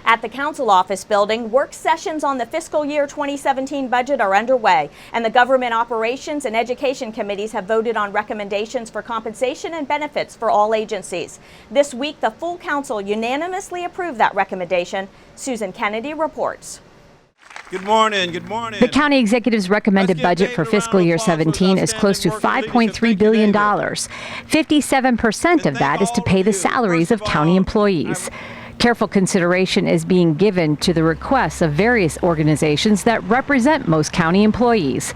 At the council office building, work sessions on the fiscal year 2017 budget are underway, and the government operations and education committees have voted on recommendations for compensation and benefits for all agencies. This week, the full council unanimously approved that recommendation. Susan Kenedy reports. Good morning. Good morning. The county executive's recommended budget for fiscal year 17 is close to $5.3 billion. 57% of that is to pay the salaries of county employees. Careful consideration is being given to the requests of various organizations that represent most county employees.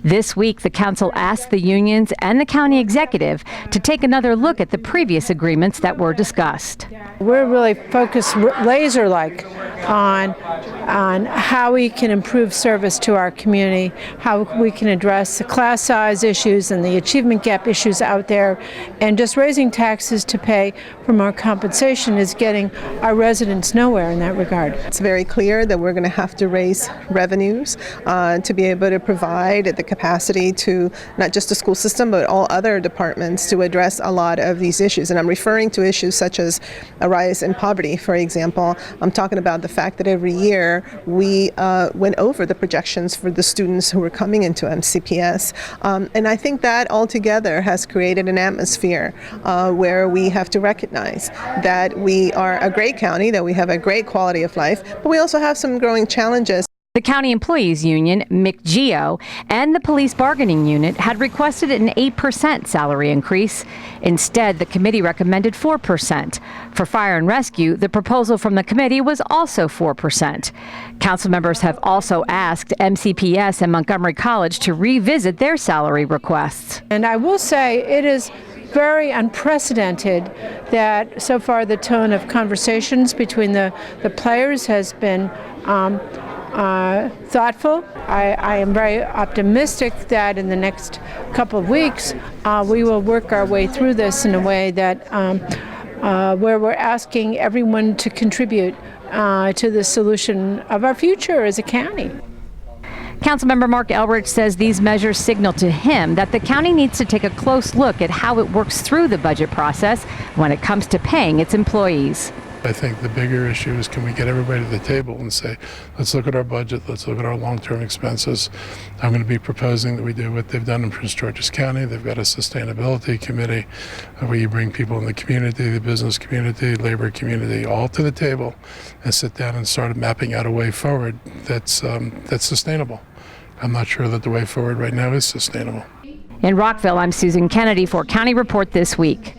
This week, the council asked the unions and the county executive to take another look at the previous agreements that were discussed. We're really focused laser-like on how we can improve service to our community, how we can address the class size issues and the achievement gap issues out there, and just raising taxes to pay for more compensation is getting our residents nowhere in that regard. It's very clear that we're going to have to raise revenues to be able to provide the capacity to not just the school system but all other departments to address a lot of these issues. And I'm referring to issues such as a rise in poverty, for example. I'm talking about the fact that every year we went over the projections for the students who were coming into MCPS. And I think that altogether has created an atmosphere where we have to recognize that we are a great county, that we have a great quality of life, but we also have some growing challenges. The County Employees Union, MCGEO, and the Police Bargaining Unit had requested an 8% salary increase. Instead, the committee recommended 4%. For Fire and Rescue, the proposal from the committee was also 4%. Council members have also asked MCPS and Montgomery College to revisit their salary requests. And I will say it is very unprecedented that so far the tone of conversations between the players has been thoughtful. I am very optimistic that in the next couple of weeks we will work our way through this in a way that where we're asking everyone to contribute to the solution of our future as a county. Councilmember Mark Elrich says these measures signal to him that the county needs to take a close look at how it works through the budget process when it comes to paying its employees. I think the bigger issue is, can we get everybody to the table and say, let's look at our budget, let's look at our long-term expenses. I'm going to be proposing that we do what they've done in Prince George's County. They've got a sustainability committee where you bring people in the community, the business community, labor community, all to the table and sit down and start mapping out a way forward that's sustainable. I'm not sure that the way forward right now is sustainable. In Rockville, I'm Susan Kenedy for County Report This Week.